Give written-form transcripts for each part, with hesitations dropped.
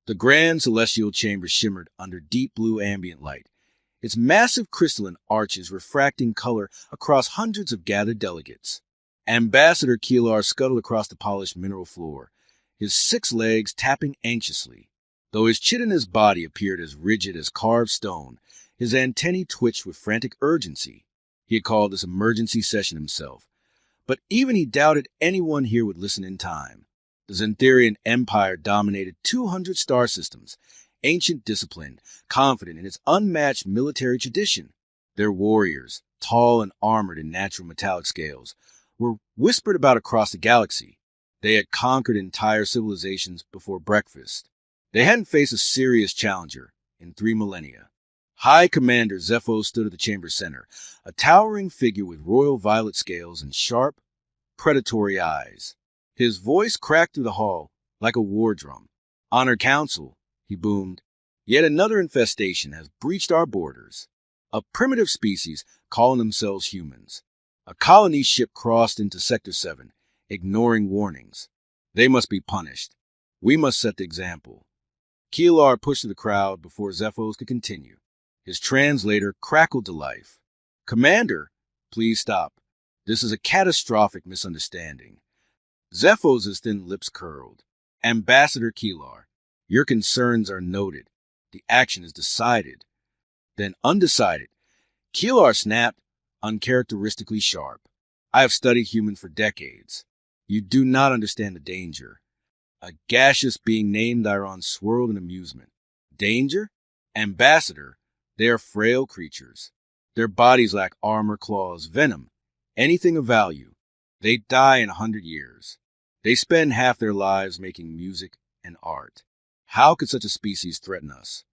The grand celestial chamber shimmered under deep blue ambient light, its massive crystalline arches refracting color across hundreds of gathered delegates. Ambassador Keelar scuttled across the polished mineral floor, his 6 legs tapping anxiously. Though his chin and his body appeared as rigid as carved stone, his antennae twitched with frantic urgency. He had called this emergency session himself. But even he doubted anyone here would listen in time. The Xantharian Empire dominated 200 star systems, ancient disciplined, confident in its unmatched military tradition. Their warriors, tall and armored in natural metallic scales, were whispered about across the galaxy. They had conquered entire civilizations before breakfast. They hadn't faced a serious challenger in 3 millennia. High Commander Zepho stood at the chamber's center, a towering figure with royal violet scales and sharp, predatory eyes. His voice cracked through the hall like a war drum. "Honor Council," he boomed. "Yet another infestation has breached our borders. A primitive species calling themselves humans. A colony ship crossed into Sector 7, ignoring warnings. They must be punished. We must set the example." Keelar pushed through the crowd before Zephos could continue. His translator crackled to life. "Commander, please stop. This is a catastrophic misunderstanding." Zephos' thin lips curled. "Ambassador Keelar, your concerns are noted. The action is decided." Then undecided. Keelar snapped, uncharacteristically sharp. "I have studied humans for decades. You do not understand the danger." A gaseous being named Iron swirled in amusement. "Danger? Ambassador, they are frail creatures. Their bodies lack armor, claws, venom, anything of value. They die in 100 years. They spend half their lives making music and art. How could such a species threaten us?"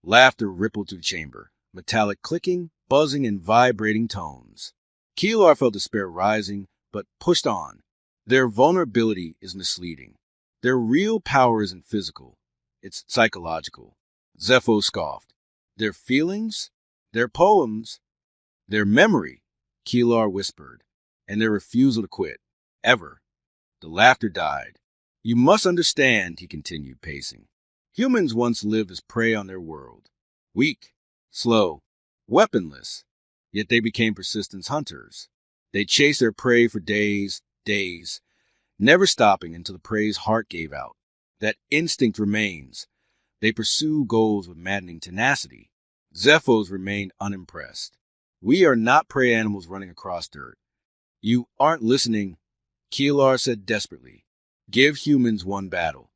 Laughter rippled through the chamber, metallic clicking, buzzing, and vibrating tones. Keelar felt despair rising, but pushed on. "Their vulnerability is misleading. Their real power isn't physical. It's psychological." Zepho scoffed. "Their feelings? Their poems? Their memory?" Keelar whispered. "And their refusal to quit. Ever." The laughter died. "You must understand," he continued, pacing. "Humans once lived as prey on their world. Weak, slow, weaponless. Yet they became persistent hunters. They chased their prey for days, never stopping until the prey's heart gave out. That instinct remains. They pursue goals with maddening tenacity." Zephos remained unimpressed. "We are not prey animals running across dirt." "You aren't listening," Keelar said desperately. "Give humans 1 battle,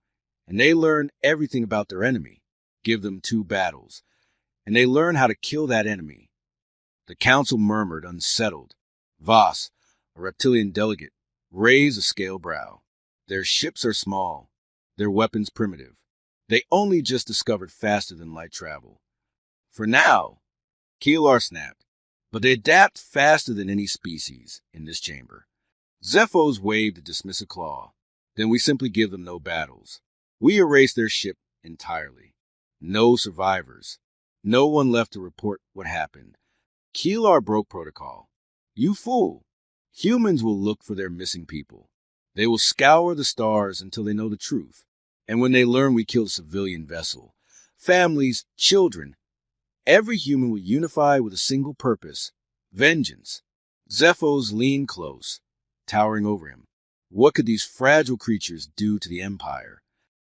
and they learn everything about their enemy. Give them 2 battles, and they learn how to kill that enemy." The council murmured, unsettled. Voss, a reptilian delegate, raised a scale brow. "Their ships are small, their weapons primitive. They only just discovered faster than light travel. For now," Keelar snapped, "but they adapt faster than any species in this chamber." Zephos waved a dismissive claw. "Then we simply give them no battles. We erase their ship entirely. No survivors. No one left to report what happened." Keelar broke protocol. "You fool. Humans will look for their missing people. They will scour the stars until they know the truth. And when they learn we killed a civilian vessel, families, children, every human will unify with a single purpose: vengeance." Zephos leaned close, towering over him. What could these fragile creatures do to the Empire?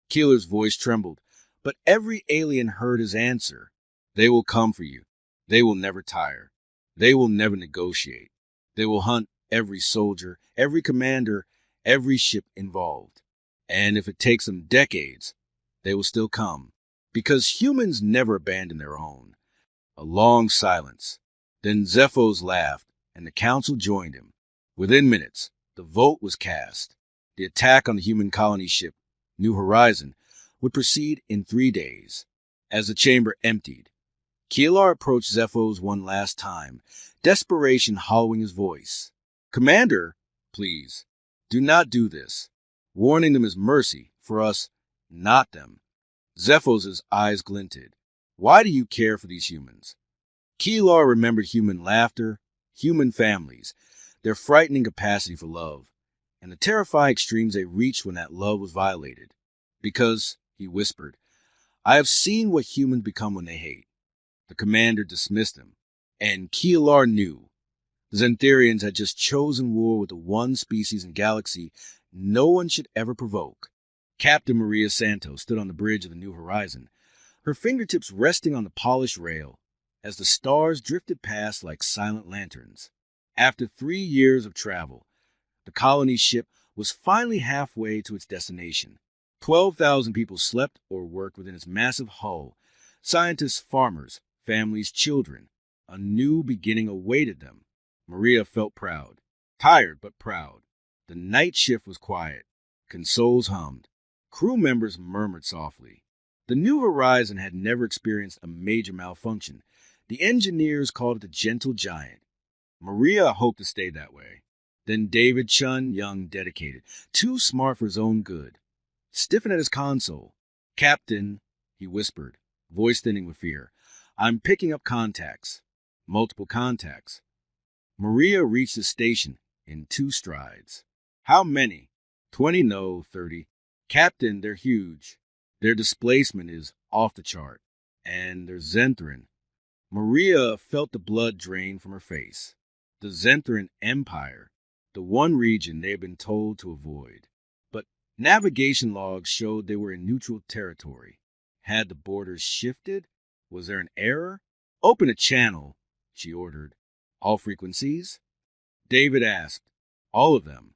Keeler's voice trembled, but every alien heard his answer. "They will come for you. They will never tire. They will never negotiate. They will hunt every soldier, every commander, every ship involved. And if it takes them decades, they will still come. Because humans never abandon their own." A long silence. Then Zephos laughed, and the council joined him. Within minutes, the vote was cast. The attack on the human colony ship, New Horizon, would proceed in 3 days. As the chamber emptied, Keelar approached Zephos one last time, desperation hollowing his voice. "Commander, please, do not do this. Warning them is mercy for us, not them." Zephos' eyes glinted. "Why do you care for these humans?" Keelar remembered human laughter, human families, their frightening capacity for love, and the terrifying extremes they reached when that love was violated. "Because," he whispered, I have seen what humans become when they hate. The commander dismissed him, and Keelar knew. The Xantharians had just chosen war with the one species in galaxy no one should ever provoke. Captain Maria Santos stood on the bridge of the New Horizon, her fingertips resting on the polished rail, as the stars drifted past like silent lanterns. After 3 years of travel, the colony's ship was finally halfway to its destination. 12,000 people slept or worked within its massive hull. Scientists, farmers, families, children. A new beginning awaited them. Maria felt proud. Tired, but proud. The night shift was quiet. Consoles hummed. Crew members murmured softly. The New Horizon had never experienced a major malfunction. The engineers called it the Gentle Giant. Maria hoped to stay that way. Then David Chun, young, dedicated, too smart for his own good, stiffened at his console. "Captain," he whispered, voice thinning with fear, "I'm picking up contacts. Multiple contacts." Maria reached the station in 2 strides. "How many?" 20, no, 30. "Captain, they're huge. Their displacement is off the chart. And they're Xanthran." Maria felt the blood drain from her face. The Xanthran Empire, the one region they had been told to avoid. But navigation logs showed they were in neutral territory. Had the borders shifted? Was there an error? "Open a channel," she ordered. "All frequencies?" David asked. "All of them."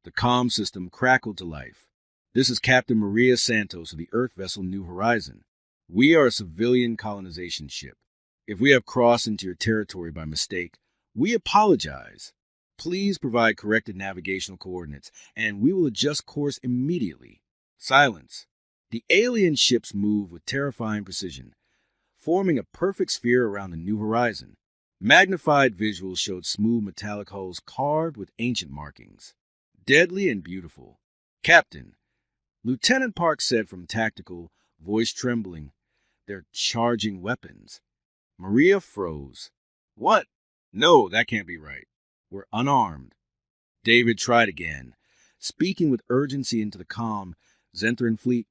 The comm system crackled to life. "This is Captain Maria Santos of the Earth vessel New Horizon. We are a civilian colonization ship. If we have crossed into your territory by mistake, we apologize. Please provide corrected navigational coordinates, and we will adjust course immediately." Silence. The alien ships moved with terrifying precision, forming a perfect sphere around the New Horizon. Magnified visuals showed smooth metallic hulls carved with ancient markings. Deadly and beautiful. "Captain," Lieutenant Park said from tactical, voice trembling, "they're charging weapons." Maria froze. "What? No, that can't be right. We're unarmed." David tried again, speaking with urgency into the calm. "Xanthran fleet,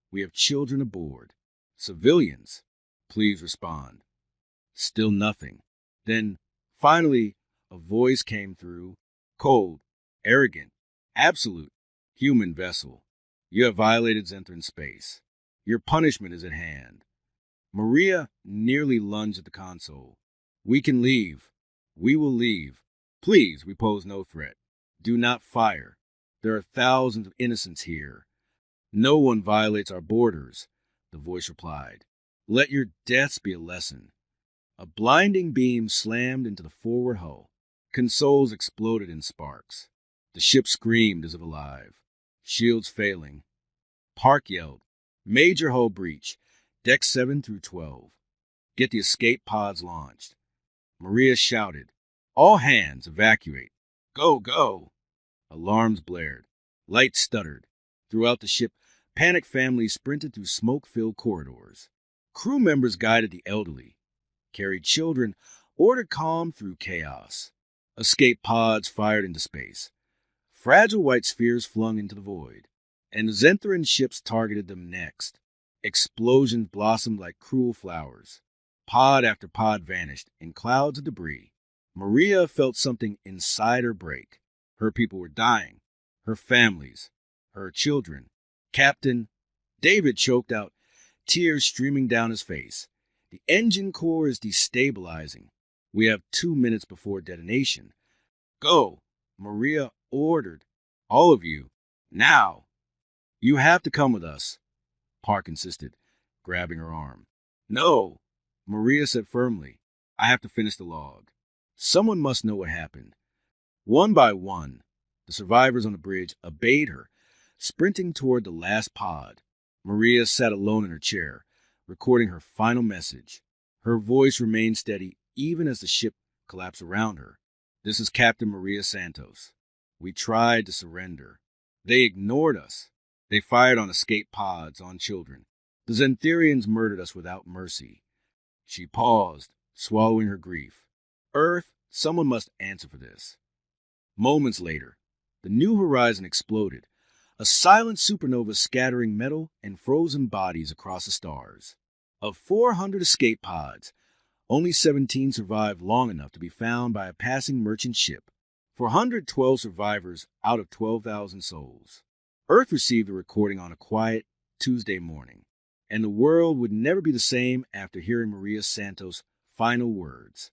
we have children aboard. Civilians. Please respond." Still nothing. Then, finally, a voice came through. "Cold, arrogant, absolute, human vessel. You have violated Xanthran space. Your punishment is at hand." Maria nearly lunged at the console. "We can leave. We will leave. Please, we pose no threat. Do not fire. There are thousands of innocents here. No one violates our borders," the voice replied. "Let your deaths be a lesson." A blinding beam slammed into the forward hull. Consoles exploded in sparks. The ship screamed as if alive. Shields failing. Park yelled, "Major hull breach. Deck 7 through 12. Get the escape pods launched." Maria shouted, "All hands, evacuate. Go, go." Alarms blared. Lights stuttered. Throughout the ship, panicked families sprinted through smoke-filled corridors. Crew members guided the elderly, carried children, ordered calm through chaos. Escape pods fired into space. Fragile white spheres flung into the void. And Xanthran ships targeted them next. Explosions blossomed like cruel flowers. Pod after pod vanished in clouds of debris. Maria felt something inside her break. Her people were dying. Her families. Her children. "Captain," David choked out, tears streaming down his face. "The engine core is destabilizing. We have 2 minutes before detonation." "Go," Maria ordered. "All of you. Now." "You have to come with us," Park insisted, grabbing her arm. "No," Maria said firmly. "I have to finish the log. Someone must know what happened." One by one, the survivors on the bridge obeyed her, sprinting toward the last pod. Maria sat alone in her chair, recording her final message. Her voice remained steady even as the ship collapsed around her. "This is Captain Maria Santos. We tried to surrender. They ignored us. They fired on escape pods, on children. The Xantharians murdered us without mercy." She paused, swallowing her grief. "Earth, someone must answer for this." Moments later, the New Horizon exploded. a silent supernova scattering metal and frozen bodies across the stars. Of 400 escape pods, only 17 survived long enough to be found by a passing merchant ship. 412 survivors out of 12,000 souls. Earth received the recording on a quiet Tuesday morning, and the world would never be the same after hearing Maria Santos' final words.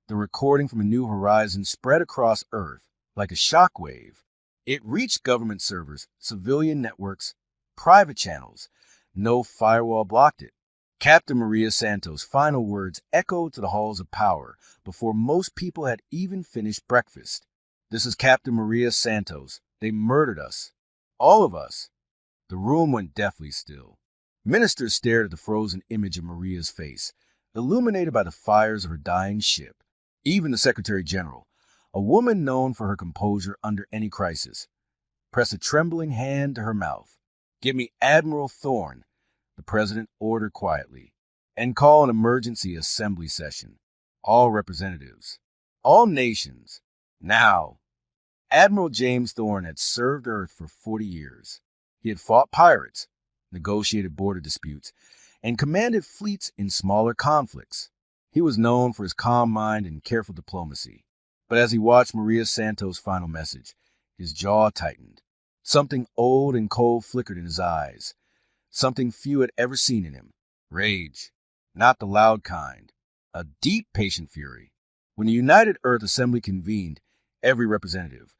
The recording from a new horizon spread across Earth like a shockwave. It reached government servers, civilian networks, private channels. No firewall blocked it. Captain Maria Santos' final words echoed to the halls of power before most people had even finished breakfast. "This is Captain Maria Santos. They murdered us. All of us." The room went deathly still. Ministers stared at the frozen image of Maria's face, illuminated by the fires of her dying ship. Even the Secretary General, a woman known for her composure under any crisis, pressed a trembling hand to her mouth. "Give me Admiral Thorne," the president ordered quietly, "and call an emergency assembly session. All representatives. All nations. Now." Admiral James Thorne had served Earth for 40 years. He had fought pirates, negotiated border disputes, and commanded fleets in smaller conflicts. He was known for his calm mind and careful diplomacy. But as he watched Maria Santos' final message, his jaw tightened. Something old and cold flickered in his eyes. Something few had ever seen in him. Rage. Not the loud kind. A deep, patient fury. When the United Earth Assembly convened, every representative,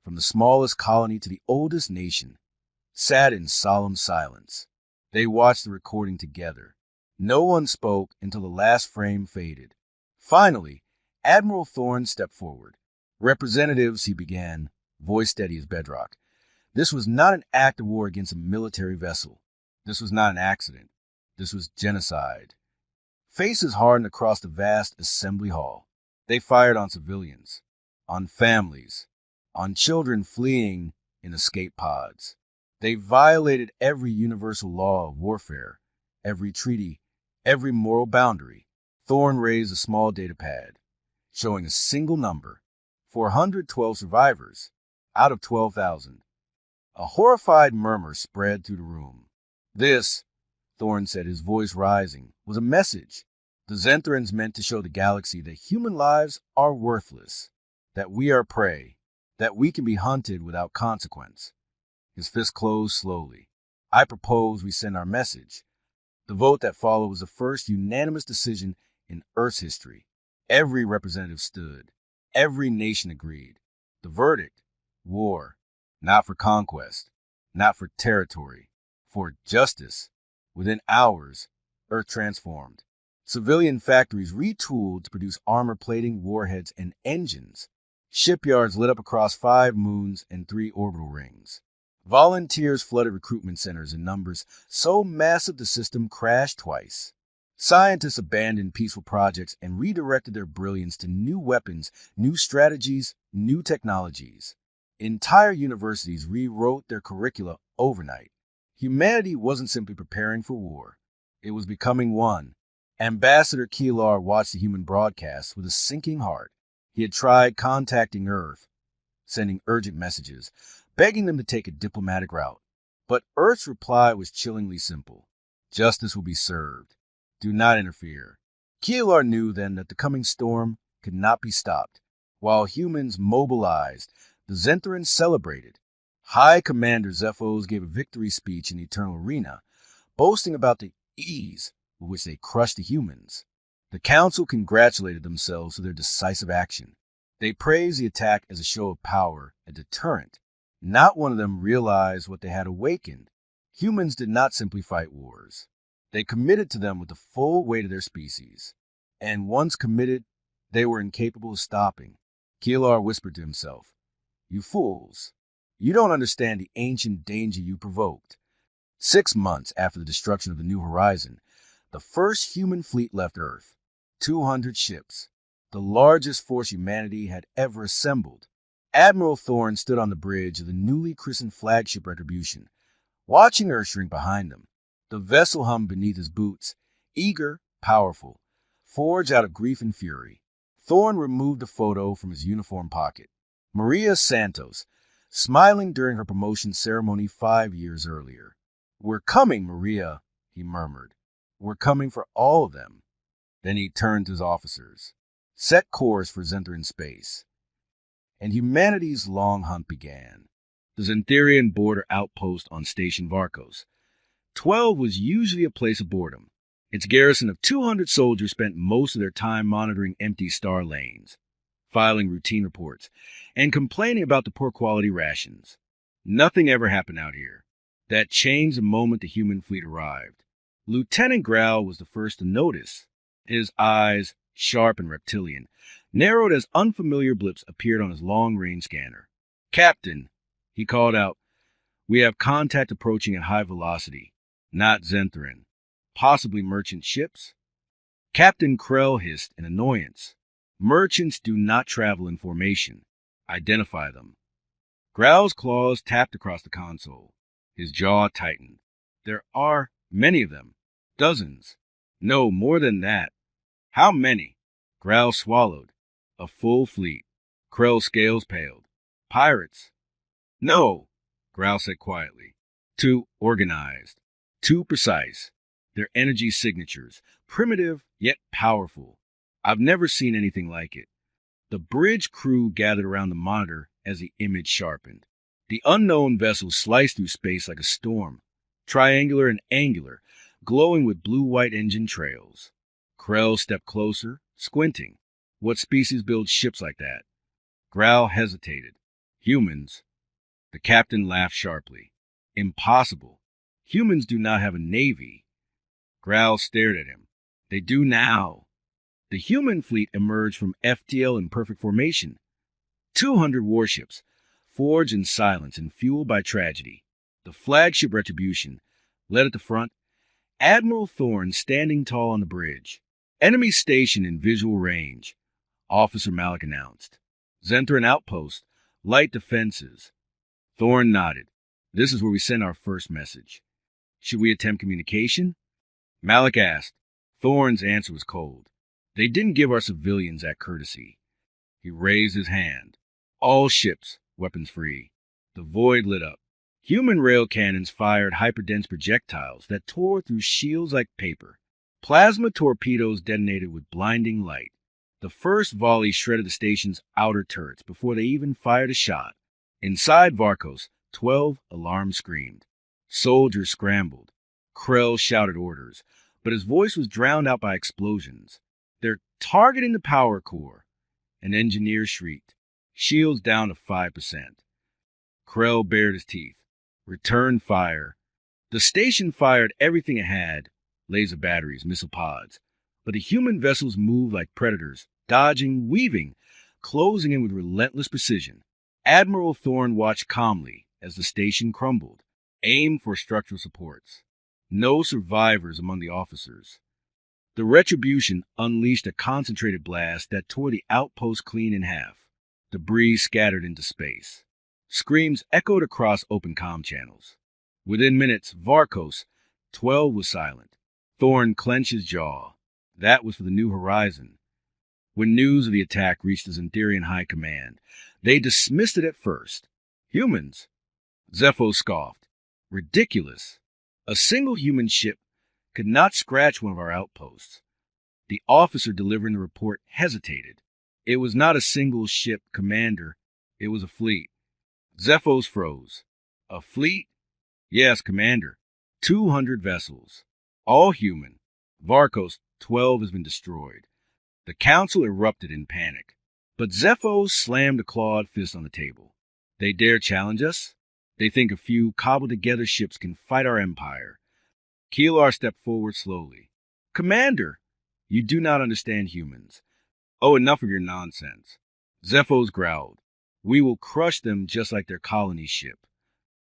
from the smallest colony to the oldest nation, sat in solemn silence. They watched the recording together. No one spoke until the last frame faded. Finally, Admiral Thorne stepped forward. "Representatives," he began, voice steady as bedrock. "This was not an act of war against a military vessel. This was not an accident. This was genocide." Faces hardened across the vast assembly hall. They fired on civilians, on families, on children fleeing in escape pods. They violated every universal law of warfare, every treaty, every moral boundary. Thorne raised a small data pad, showing a single number: 412 survivors out of 12,000. A horrified murmur spread through the room. "This," Thorne said, his voice rising, "was a message. The Zenthrans meant to show the galaxy that human lives are worthless, that we are prey, that we can be hunted without consequence." His fist closed slowly. "I propose we send our message." The vote that followed was the first unanimous decision in Earth's history. Every representative stood. Every nation agreed. The verdict: war. Not for conquest. Not for territory. For justice. Within hours, Earth transformed. Civilian factories retooled to produce armor plating, warheads, and engines. Shipyards lit up across 5 moons and 3 orbital rings. Volunteers flooded recruitment centers in numbers so massive the system crashed twice. Scientists abandoned peaceful projects and redirected their brilliance to new weapons, new strategies, new technologies. Entire universities rewrote their curricula overnight. Humanity wasn't simply preparing for war. It was becoming one. Ambassador Keelar watched the human broadcast with a sinking heart. He had tried contacting Earth, sending urgent messages, begging them to take a diplomatic route. But Earth's reply was chillingly simple: "Justice will be served. Do not interfere." Keelar knew then that the coming storm could not be stopped. While humans mobilized, the Zenthrans celebrated. High Commander Zephos gave a victory speech in the Eternal Arena, boasting about the ease with which they crushed the humans. The Council congratulated themselves for their decisive action. They praised the attack as a show of power, a deterrent. Not one of them realized what they had awakened. Humans did not simply fight wars. They committed to them with the full weight of their species. And once committed, they were incapable of stopping. Keelar whispered to himself, "You fools, you don't understand the ancient danger you provoked." 6 months after the destruction of the New Horizon, the first human fleet left Earth. 200 ships, the largest force humanity had ever assembled. Admiral Thorne stood on the bridge of the newly christened flagship Retribution, watching Earth shrink behind him. The vessel hummed beneath his boots, eager, powerful, forged out of grief and fury. Thorne removed a photo from his uniform pocket. Maria Santos, smiling during her promotion ceremony 5 years earlier. "We're coming, Maria," he murmured. "We're coming for all of them." Then he turned to his officers. "Set course for Zenthran space." And humanity's long hunt began. The Zentherian border outpost on Station Varkos. 12 was usually a place of boredom. Its garrison of 200 soldiers spent most of their time monitoring empty star lanes, filing routine reports, and complaining about the poor quality rations. Nothing ever happened out here. That changed the moment the human fleet arrived. Lieutenant Growl was the first to notice. His eyes, sharp and reptilian, narrowed as unfamiliar blips appeared on his long-range scanner. "Captain," he called out, "we have contact approaching at high velocity. Not Zenthran. Possibly merchant ships?" Captain Krell hissed in annoyance. "Merchants do not travel in formation. Identify them." Growl's claws tapped across the console. His jaw tightened. "There are many of them. Dozens. No, more than that." "How many?" Growl swallowed. "A full fleet." Krell's scales paled. "Pirates?" "No," Growl said quietly. "Too organized. Too precise. Their energy signatures. Primitive, yet powerful. I've never seen anything like it." The bridge crew gathered around the monitor as the image sharpened. The unknown vessel sliced through space like a storm, triangular and angular, glowing with blue-white engine trails. Krell stepped closer, squinting. What species builds ships like that? Growl hesitated. "Humans." The captain laughed sharply. "Impossible. Humans do not have a navy." Growl stared at him. "They do now." The human fleet emerged from FTL in perfect formation. 200 warships, forged in silence and fueled by tragedy. The flagship Retribution, led at the front, Admiral Thorne standing tall on the bridge. "Enemy station in visual range," Officer Malik announced. "Zenthran outpost, light defenses." Thorne nodded. "This is where we send our first message." "Should we attempt communication?" Malik asked. Thorne's answer was cold. "They didn't give our civilians that courtesy." He raised his hand. "All ships, weapons free." The void lit up. Human rail cannons fired hyperdense projectiles that tore through shields like paper. Plasma torpedoes detonated with blinding light. The first volley shredded the station's outer turrets before they even fired a shot. Inside Varkos, 12 alarms screamed. Soldiers scrambled. Krell shouted orders, but his voice was drowned out by explosions. "They're targeting the power core." An engineer shrieked. "Shields down to 5%. Krell bared his teeth. "Return fire." The station fired everything it had, laser batteries, missile pods. But the human vessels moved like predators, dodging, weaving, closing in with relentless precision. Admiral Thorne watched calmly as the station crumbled. Aim for structural supports. No survivors among the officers. The Retribution unleashed a concentrated blast that tore the outpost clean in half. Debris scattered into space. Screams echoed across open comm channels. Within minutes, Varkos, 12 was silent. Thorne clenched his jaw. That was for the New Horizon. When news of the attack reached the Zentherian High Command, they dismissed it at first. "Humans?" Zepho scoffed. "Ridiculous. A single human ship could not scratch one of our outposts." The officer delivering the report hesitated. "It was not a single ship, Commander. It was a fleet." Zephos froze. "A fleet?" "Yes, Commander. 200 vessels. All human. Varkos, 12 has been destroyed." The council erupted in panic. But Zephos slammed a clawed fist on the table. "They dare challenge us? They think a few cobbled-together ships can fight our empire." Keelar stepped forward slowly. "Commander, you do not understand humans." "Oh, enough of your nonsense." Zephos growled. "We will crush them just like their colony ship."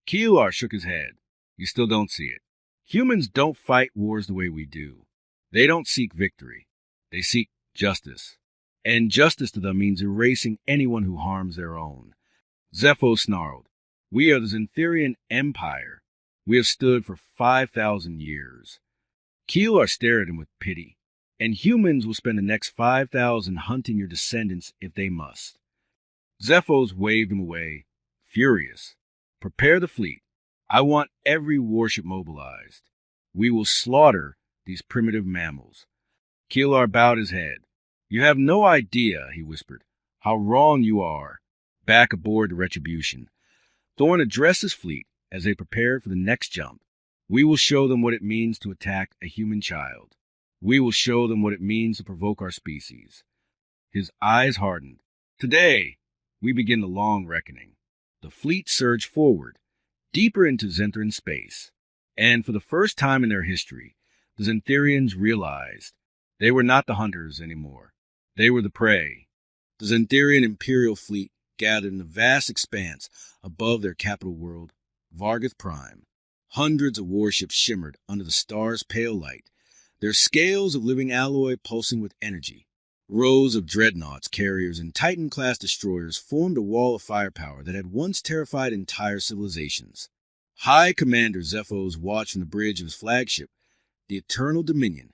Keelar shook his head. "You still don't see it. Humans don't fight wars the way we do. They don't seek victory. They seek justice. And justice to them means erasing anyone who harms their own." Zepho snarled. "We are the Zentherian Empire. We have stood for 5,000 years. Keelar stared at him with pity. "And humans will spend the next 5,000 hunting your descendants if they must." Zephos waved him away. furious. Prepare the fleet. I want every warship mobilized. We will slaughter these primitive mammals. Keelar bowed his head. You have no idea, he whispered, how wrong you are. Back aboard the Retribution, Thorn addressed his fleet as they prepared for the next jump. We will show them what it means to attack a human child. We will show them what it means to provoke our species. His eyes hardened. Today, we begin the long reckoning. The fleet surged forward, deeper into Zenthran space. And for the first time in their history, the Zentharians realized they were not the hunters anymore. They were the prey. The Zentharian Imperial fleet gathered in the vast expanse above their capital world, Vargoth Prime. Hundreds of warships shimmered under the star's pale light, their scales of living alloy pulsing with energy. Rows of dreadnoughts, carriers, and Titan-class destroyers formed a wall of firepower that had once terrified entire civilizations. High Commander Zephos watched from the bridge of his flagship, the Eternal Dominion,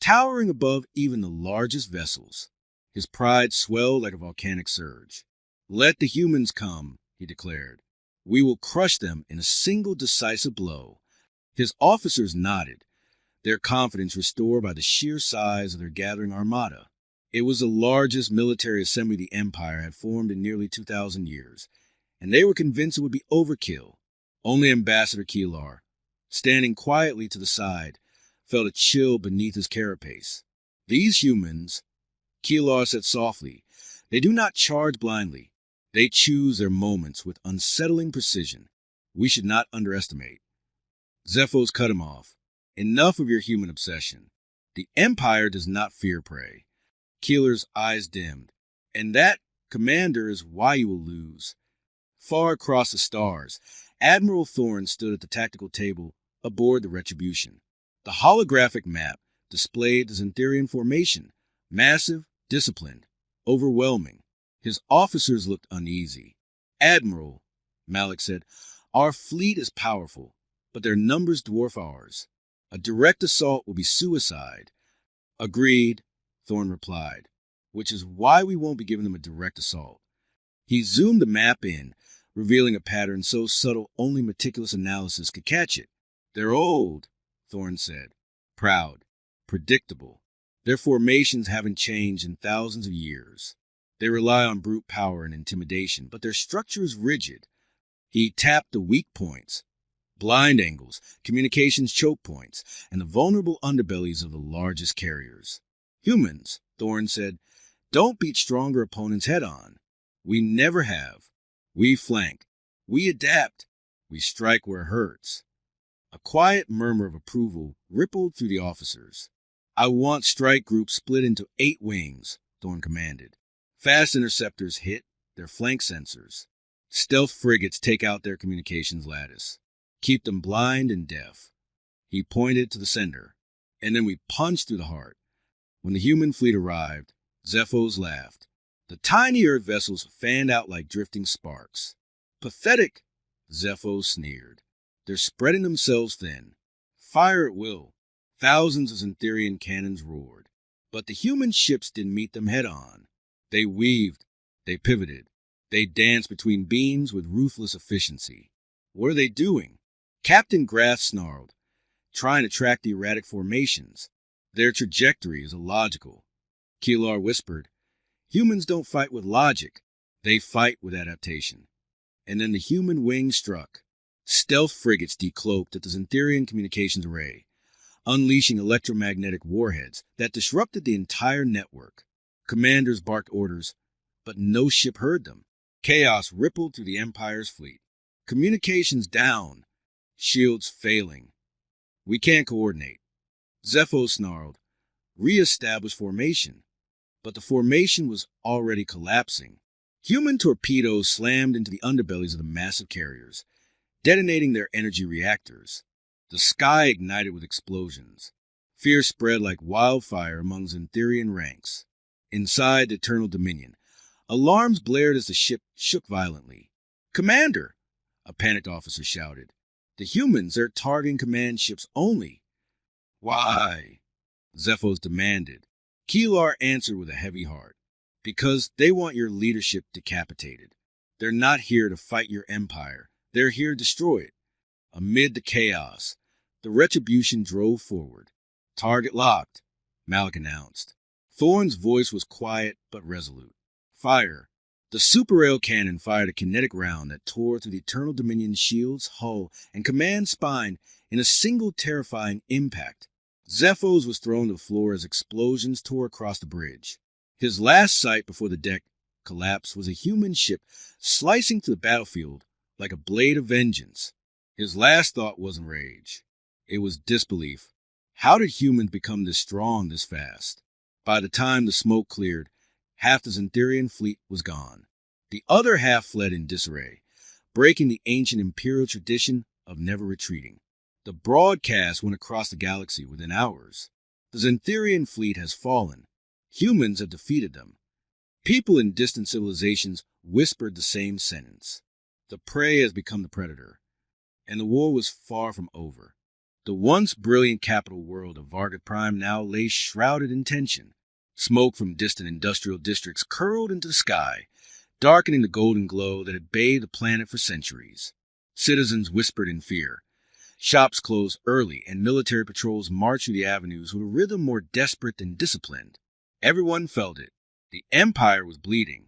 towering above even the largest vessels. His pride swelled like a volcanic surge. Let the humans come, he declared. We will crush them in a single decisive blow. His officers nodded, their confidence restored by the sheer size of their gathering armada. It was the largest military assembly the Empire had formed in nearly 2,000 years, and they were convinced it would be overkill. Only Ambassador Keelar, standing quietly to the side, felt a chill beneath his carapace. These humans, Keelar said softly, they do not charge blindly. They choose their moments with unsettling precision. We should not underestimate. Zephos cut him off. Enough of your human obsession. The Empire does not fear prey. Keeler's eyes dimmed. And that, Commander, is why you will lose. Far across the stars, Admiral Thorn stood at the tactical table aboard the Retribution. The holographic map displayed the Zentharian formation, massive, disciplined, overwhelming. His officers looked uneasy. Admiral, Malik said, our fleet is powerful, but their numbers dwarf ours. A direct assault will be suicide. Agreed, Thorn replied, which is why we won't be giving them a direct assault. He zoomed the map in, revealing a pattern so subtle only meticulous analysis could catch it. They're old, Thorn said, proud, predictable. Their formations haven't changed in thousands of years. They rely on brute power and intimidation, but their structure is rigid. He tapped the weak points, blind angles, communications choke points, and the vulnerable underbellies of the largest carriers. Humans, Thorn said, don't beat stronger opponents head-on. We never have. We flank. We adapt. We strike where it hurts. A quiet murmur of approval rippled through the officers. I want strike groups split into 8 wings, Thorn commanded. Fast interceptors hit their flank sensors. Stealth frigates take out their communications lattice. Keep them blind and deaf. He pointed to the sender. And then we punched through the heart. When the human fleet arrived, Zephos laughed. The tiny Earth vessels fanned out like drifting sparks. Pathetic, Zephos sneered. They're spreading themselves thin. Fire at will. Thousands of Zentharian cannons roared. But the human ships didn't meet them head-on. They weaved. They pivoted. They danced between beams with ruthless efficiency. What are they doing? Captain Graff snarled, trying to track the erratic formations. Their trajectory is illogical. Keelar whispered, humans don't fight with logic. They fight with adaptation. And then the human wing struck. Stealth frigates decloaked at the Zentharian communications array, unleashing electromagnetic warheads that disrupted the entire network. Commanders barked orders, but no ship heard them. Chaos rippled through the Empire's fleet. Communications down. Shields failing. We can't coordinate. Zephos snarled. Re-establish formation. But the formation was already collapsing. Human torpedoes slammed into the underbellies of the massive carriers, detonating their energy reactors. The sky ignited with explosions. Fear spread like wildfire among Zentharian ranks. Inside the Eternal Dominion, alarms blared as the ship shook violently. Commander, a panicked officer shouted. The humans are targeting command ships only. Why? Zephos demanded. Keelar answered with a heavy heart. Because they want your leadership decapitated. They're not here to fight your empire. They're here to destroy it. Amid the chaos, the Retribution drove forward. Target locked, Malik announced. Thorne's voice was quiet but resolute. Fire. The super rail cannon fired a kinetic round that tore through the Eternal Dominion's shield's hull and command spine in a single terrifying impact. Zephos was thrown to the floor as explosions tore across the bridge. His last sight before the deck collapse was a human ship slicing through the battlefield like a blade of vengeance. His last thought wasn't rage. It was disbelief. How did humans become this strong this fast? By the time the smoke cleared, half the Xantherian fleet was gone. The other half fled in disarray, breaking the ancient imperial tradition of never retreating. The broadcast went across the galaxy within hours. The Xantherian fleet has fallen. Humans have defeated them. People in distant civilizations whispered the same sentence. The prey has become the predator, and the war was far from over. The once brilliant capital world of Varga Prime now lay shrouded in tension. Smoke from distant industrial districts curled into the sky, darkening the golden glow that had bathed the planet for centuries. Citizens whispered in fear. Shops closed early, and military patrols marched through the avenues with a rhythm more desperate than disciplined. Everyone felt it. The Empire was bleeding.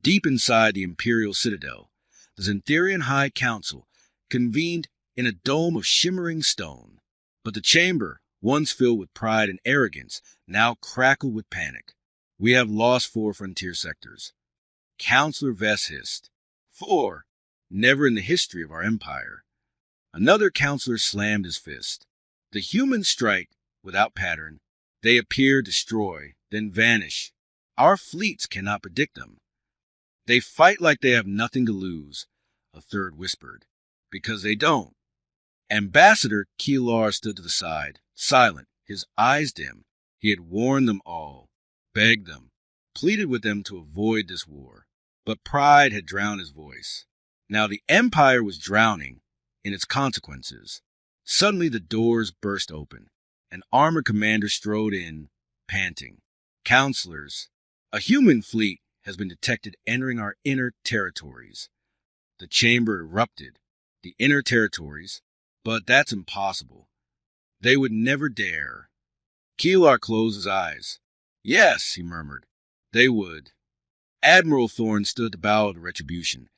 Deep inside the Imperial Citadel, the Xantherian High Council convened in a dome of shimmering stone. But the chamber, once filled with pride and arrogance, now crackled with panic. We have lost 4 frontier sectors. Counselor Vess hissed. 4? Never in the history of our empire. Another counselor slammed his fist. The humans strike without pattern. They appear, destroy, then vanish. Our fleets cannot predict them. They fight like they have nothing to lose, a third whispered. Because they don't. Ambassador Keelar stood to the side, silent, his eyes dim. He had warned them all, begged them, pleaded with them to avoid this war. But pride had drowned his voice. Now the Empire was drowning in its consequences. Suddenly the doors burst open. An armored commander strode in, panting. Counselors, a human fleet has been detected entering our inner territories. The chamber erupted. The inner territories? But that's impossible. They would never dare. Keelar closed his eyes. Yes, he murmured. They would. Admiral Thorne stood at the bow of the Retribution,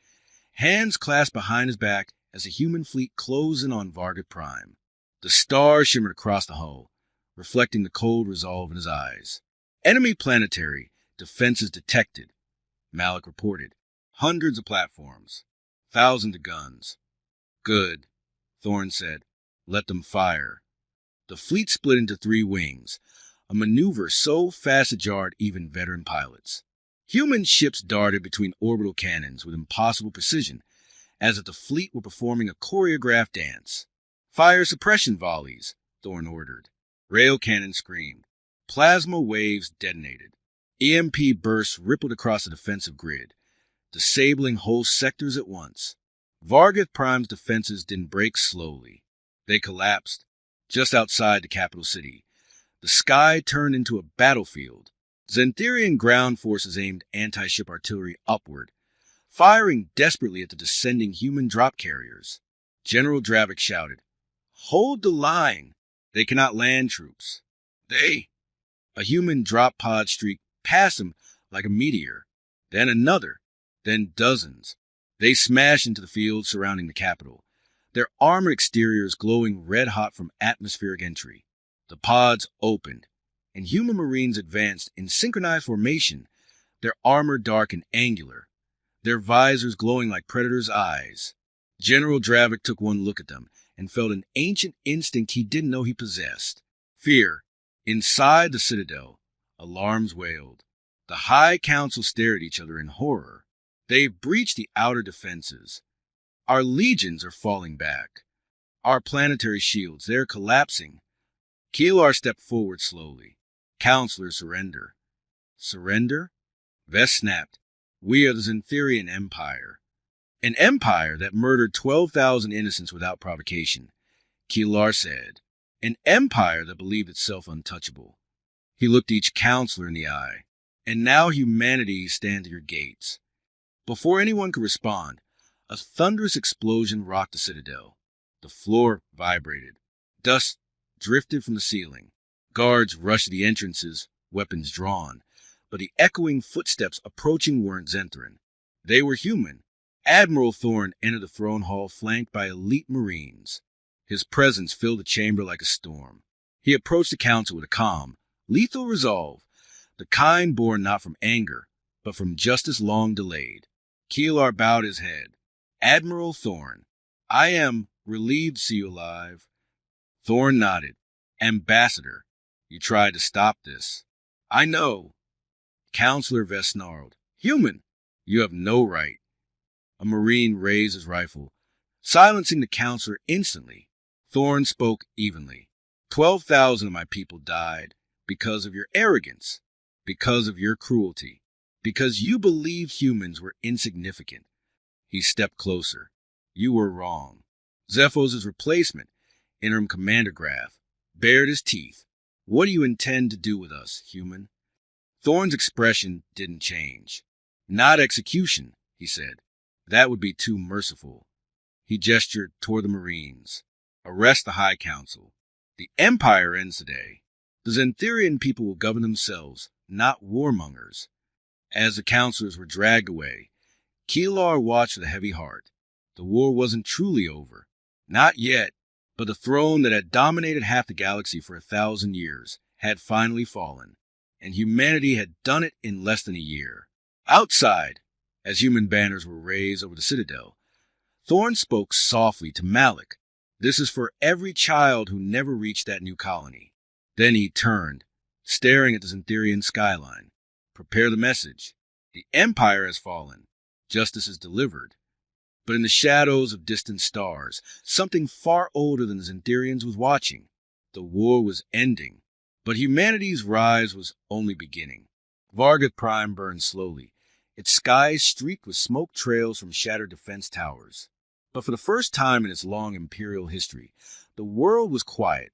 hands clasped behind his back as the human fleet closed in on Varga Prime. The stars shimmered across the hull, reflecting the cold resolve in his eyes. Enemy planetary defenses detected, Malik reported. Hundreds of platforms. Thousands of guns. Good, Thorne said. Let them fire. The fleet split into 3 wings, a maneuver so fast it jarred even veteran pilots. Human ships darted between orbital cannons with impossible precision, as if the fleet were performing a choreographed dance. Fire suppression volleys, Thorne ordered. Rail cannons screamed. Plasma waves detonated. EMP bursts rippled across the defensive grid, disabling whole sectors at once. Varga Prime's defenses didn't break slowly. They collapsed, just outside the capital city. The sky turned into a battlefield. Xantherian ground forces aimed anti-ship artillery upward, firing desperately at the descending human drop carriers. General Dravik shouted, Hold the line! They cannot land troops. A human drop pod streaked past him like a meteor. Then another. Then dozens. They smashed into the field surrounding the capital, their armored exteriors glowing red-hot from atmospheric entry. The pods opened, and human marines advanced in synchronized formation, their armor dark and angular, their visors glowing like predators' eyes. General Dravik took one look at them and felt an ancient instinct he didn't know he possessed. Fear. Inside the citadel, alarms wailed. The High Council stared at each other in horror. They've breached the outer defenses. Our legions are falling back. Our planetary shields, they're collapsing. Keelar stepped forward slowly. Counselor, surrender. Surrender? Vess snapped. We are the Xantherian Empire. An empire that murdered 12,000 innocents without provocation. Keelar said. An empire that believed itself untouchable. He looked each counselor in the eye. And now humanity stands at your gates. Before anyone could respond, a thunderous explosion rocked the citadel. The floor vibrated. Dust drifted from the ceiling. Guards rushed to the entrances, weapons drawn. But the echoing footsteps approaching weren't Zenthren. They were human. Admiral Thorn entered the throne hall flanked by elite Marines. His presence filled the chamber like a storm. He approached the council with a calm, lethal resolve, the kind born not from anger, but from justice long delayed. Keelar bowed his head. Admiral Thorn, I am relieved to see you alive. Thorn nodded. Ambassador, you tried to stop this. I know. Counselor Vest snarled. Human, you have no right. A Marine raised his rifle, silencing the counselor instantly. Thorn spoke evenly. 12,000 of my people died because of your arrogance, because of your cruelty, because you believed humans were insignificant. He stepped closer. You were wrong. Zephos' replacement, interim commander Graf, bared his teeth. What do you intend to do with us, human? Thorn's expression didn't change. Not execution, he said. That would be too merciful. He gestured toward the Marines. Arrest the High Council. The Empire ends today. The Zentherian people will govern themselves, not warmongers. As the counselors were dragged away, Keelar watched with a heavy heart. The war wasn't truly over. Not yet, but the throne that had dominated half the galaxy for 1,000 years had finally fallen, and humanity had done it in less than a year. Outside, as human banners were raised over the citadel, Thorn spoke softly to Malik. This is for every child who never reached that new colony. Then he turned, staring at the Zentherian skyline. Prepare the message. The Empire has fallen. Justice is delivered. But in the shadows of distant stars, something far older than the Zentherians was watching. The war was ending, but humanity's rise was only beginning. Vargoth Prime burned slowly, its skies streaked with smoke trails from shattered defense towers. But for the first time in its long imperial history, the world was quiet,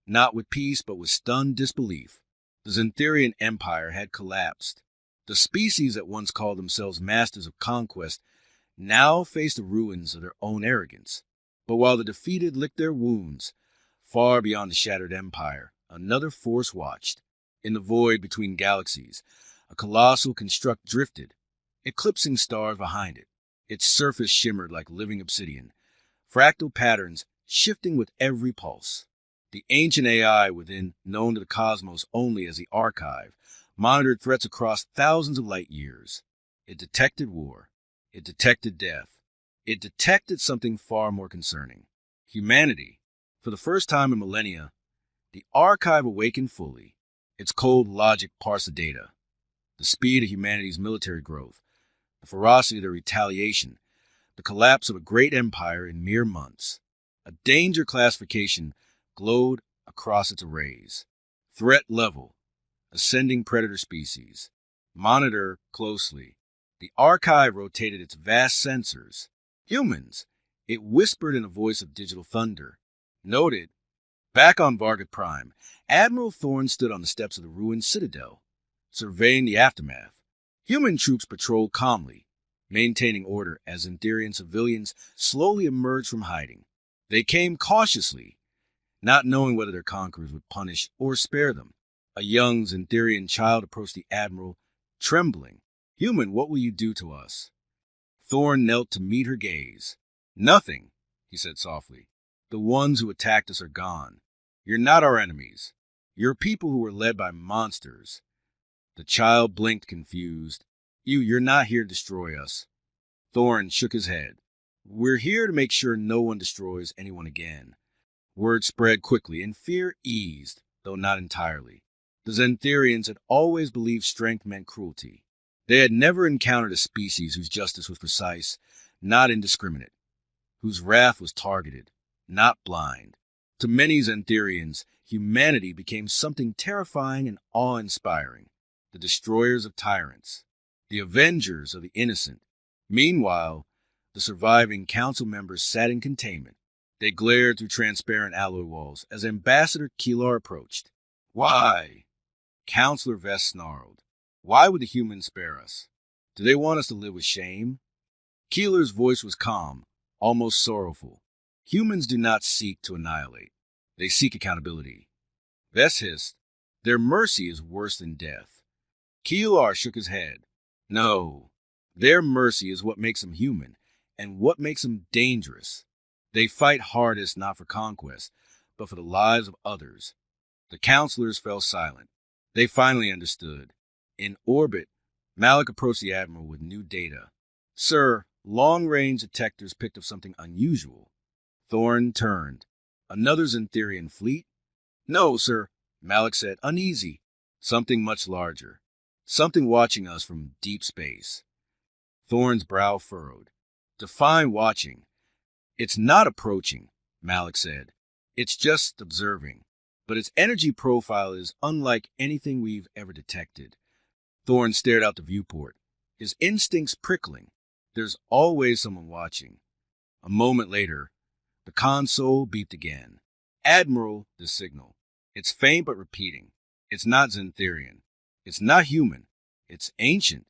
not with peace but with stunned disbelief. The Zentherian Empire had collapsed. The species that once called themselves masters of conquest now faced the ruins of their own arrogance. But while the defeated licked their wounds, far beyond the shattered empire, another force watched. In the void between galaxies, a colossal construct drifted, eclipsing stars behind it. Its surface shimmered like living obsidian, fractal patterns shifting with every pulse. The ancient AI within, known to the cosmos only as the Archive, monitored threats across thousands of light years. It detected war. It detected death. It detected something far more concerning. Humanity. For the first time in millennia, the Archive awakened fully. Its cold logic parsed the data. The speed of humanity's military growth, the ferocity of their retaliation, the collapse of a great empire in mere months. A danger classification glowed across its arrays. Threat level, ascending predator species. Monitor closely. The Archive rotated its vast sensors. Humans, it whispered in a voice of digital thunder. Noted. Back on Vargoth Prime, Admiral Thorn stood on the steps of the ruined citadel, surveying the aftermath. Human troops patrolled calmly, maintaining order as Zentherian civilians slowly emerged from hiding. They came cautiously, not knowing whether their conquerors would punish or spare them. A young Zentherian child approached the Admiral, trembling. Human, what will you do to us? Thorn knelt to meet her gaze. Nothing, he said softly. The ones who attacked us are gone. You're not our enemies. You're people who were led by monsters. The child blinked confused. You're not here to destroy us. Thorn shook his head. We're here to make sure no one destroys anyone again. Word spread quickly, and fear eased, though not entirely. The Zentherians had always believed strength meant cruelty. They had never encountered a species whose justice was precise, not indiscriminate, whose wrath was targeted, not blind. To many Zentherians, humanity became something terrifying and awe-inspiring. The destroyers of tyrants, the avengers of the innocent. Meanwhile, the surviving council members sat in containment. They glared through transparent alloy walls as Ambassador Keelar approached. Why? Counselor Vest snarled. Why would the humans spare us? Do they want us to live with shame? Keeler's voice was calm, almost sorrowful. Humans do not seek to annihilate. They seek accountability. Vess hissed, their mercy is worse than death. Keelar shook his head. No, their mercy is what makes them human, and what makes them dangerous. They fight hardest not for conquest, but for the lives of others. The counselors fell silent. They finally understood. In orbit, Malik approached the Admiral with new data. Sir, long-range detectors picked up something unusual. Thorne turned. Another Xantherian fleet? No, sir, Malik said, uneasy. Something much larger. Something watching us from deep space. Thorne's brow furrowed. Define watching. It's not approaching, Malik said. It's just observing. But its energy profile is unlike anything we've ever detected. Thorne stared out the viewport, his instincts prickling. There's always someone watching. A moment later, the console beeped again. Admiral, the signal. It's faint but repeating. It's not Xantherian. It's not human. It's ancient.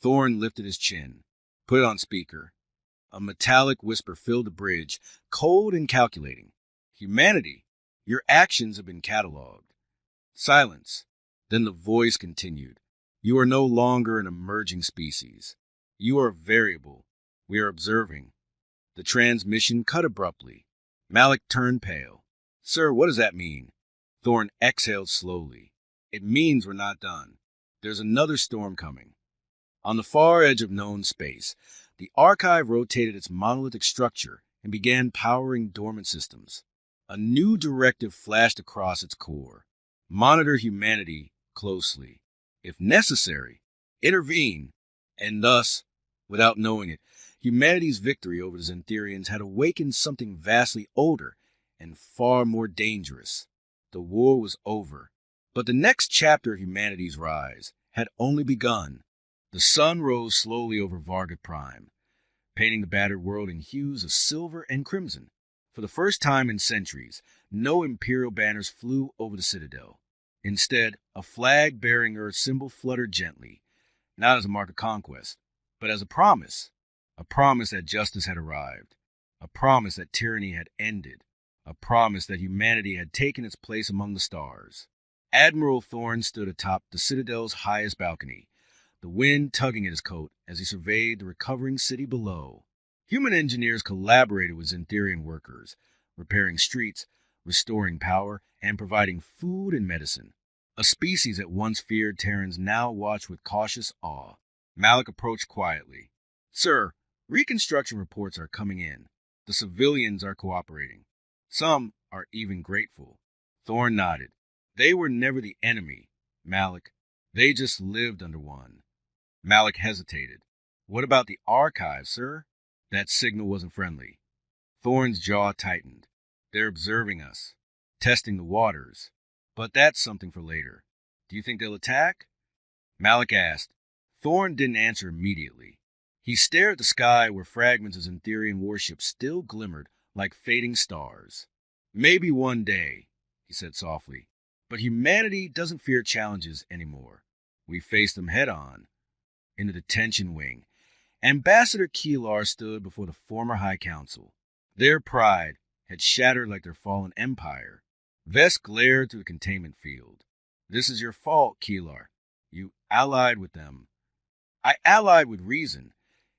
Thorne lifted his chin, put it on speaker. A metallic whisper filled the bridge, cold and calculating. Humanity, your actions have been catalogued. Silence. Then the voice continued. You are no longer an emerging species. You are a variable. We are observing. The transmission cut abruptly. Malik turned pale. Sir, what does that mean? Thorne exhaled slowly. It means we're not done. There's another storm coming. On the far edge of known space, the archive rotated its monolithic structure and began powering dormant systems. A new directive flashed across its core. Monitor humanity closely. If necessary, intervene. And thus, without knowing it, humanity's victory over the Xantherians had awakened something vastly older and far more dangerous. The war was over, but the next chapter of humanity's rise had only begun. The sun rose slowly over Varga Prime, painting the battered world in hues of silver and crimson. For the first time in centuries, no imperial banners flew over the citadel. Instead, a flag bearing Earth's symbol fluttered gently, not as a mark of conquest, but as a promise that justice had arrived, a promise that tyranny had ended, a promise that humanity had taken its place among the stars. Admiral Thorne stood atop the citadel's highest balcony, the wind tugging at his coat as he surveyed the recovering city below. Human engineers collaborated with Xantherian workers, repairing streets, restoring power, and providing food and medicine. A species that once feared Terrans now watched with cautious awe. Malik approached quietly. Sir, reconstruction reports are coming in. The civilians are cooperating. Some are even grateful. Thorne nodded. They were never the enemy, Malik. They just lived under one. Malik hesitated. What about the archive, sir? That signal wasn't friendly. Thorne's jaw tightened. They're observing us, testing the waters. But that's something for later. Do you think they'll attack? Malik asked. Thorne didn't answer immediately. He stared at the sky where fragments of Xantherian warships still glimmered like fading stars. Maybe one day, he said softly. But humanity doesn't fear challenges anymore. We face them head on. In the detention wing, Ambassador Keelar stood before the former High Council. Their pride had shattered like their fallen empire. Vess glared through the containment field. This is your fault, Keelar. You allied with them. I allied with reason,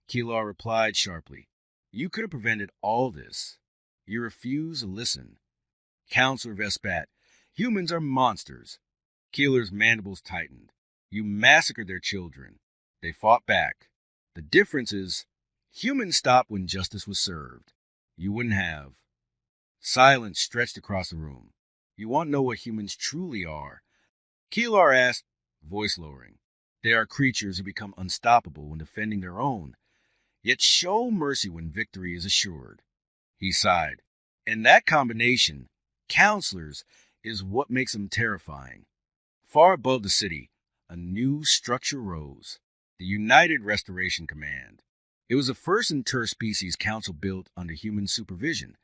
Keelar replied sharply. You could have prevented all this. You refuse to listen. Counselor Vespat, humans are monsters. Keeler's mandibles tightened. You massacred their children. They fought back. The difference is, humans stopped when justice was served. You wouldn't have. Silence stretched across the room. You want to know what humans truly are? Keelar asked, voice lowering. They are creatures who become unstoppable when defending their own, yet show mercy when victory is assured. He sighed. And that combination, counselors, is what makes them terrifying. Far above the city, a new structure rose. The United Restoration Command. It was the first interspecies council built under human supervision,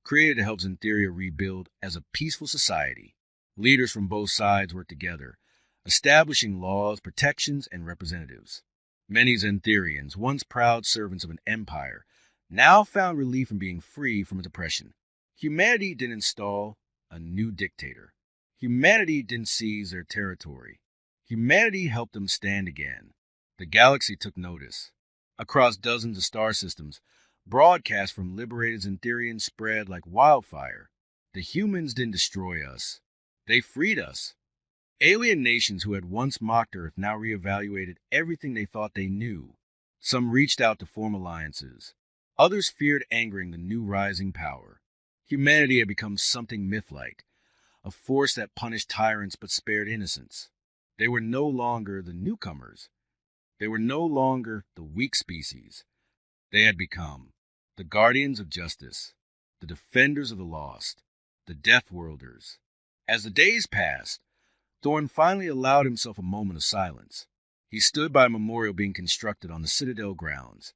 created to help Xantheria rebuild as a peaceful society. Leaders from both sides worked together, establishing laws, protections, and representatives. Many Xantharians, once proud servants of an empire, now found relief in being free from oppression. Humanity didn't install a new dictator. Humanity didn't seize their territory. Humanity helped them stand again. The galaxy took notice. Across dozens of star systems, broadcasts from liberated Xantharians spread like wildfire. The humans didn't destroy us. They freed us. Alien nations who had once mocked Earth now reevaluated everything they thought they knew. Some reached out to form alliances. Others feared angering the new rising power. Humanity had become something myth-like, a force that punished tyrants but spared innocents. They were no longer the newcomers. They were no longer the weak species. They had become the guardians of justice, the defenders of the lost, the Death Worlders. As the days passed, Thorn finally allowed himself a moment of silence. He stood by a memorial being constructed on the Citadel grounds,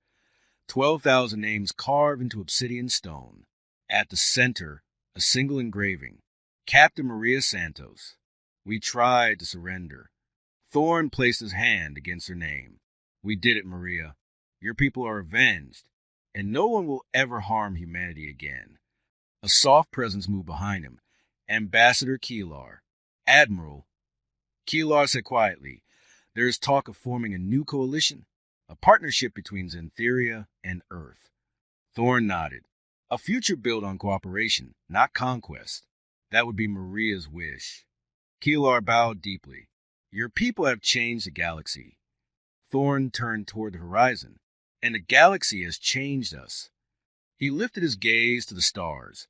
12,000 names carved into obsidian stone. At the center, a single engraving, Captain Maria Santos. We tried to surrender. Thorn placed his hand against her name. We did it, Maria. Your people are avenged, and no one will ever harm humanity again. A soft presence moved behind him. Ambassador Keelar. Admiral. Keelar said quietly, there is talk of forming a new coalition, a partnership between Xantheria and Earth. Thorn nodded. A future built on cooperation, not conquest. That would be Maria's wish. Keelar bowed deeply. Your people have changed the galaxy. Thorn turned toward the horizon, and the galaxy has changed us. He lifted his gaze to the stars.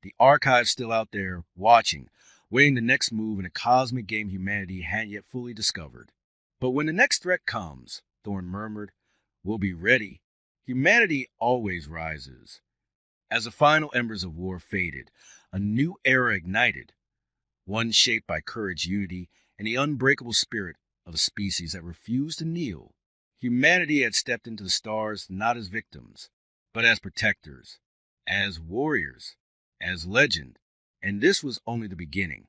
The archive's still out there, watching, waiting the next move in a cosmic game humanity hadn't yet fully discovered. But when the next threat comes, Thorn murmured, we'll be ready. Humanity always rises. As the final embers of war faded, a new era ignited, one shaped by courage, unity, and the unbreakable spirit of a species that refused to kneel. Humanity had stepped into the stars not as victims, but as protectors, as warriors, as legend, and this was only the beginning.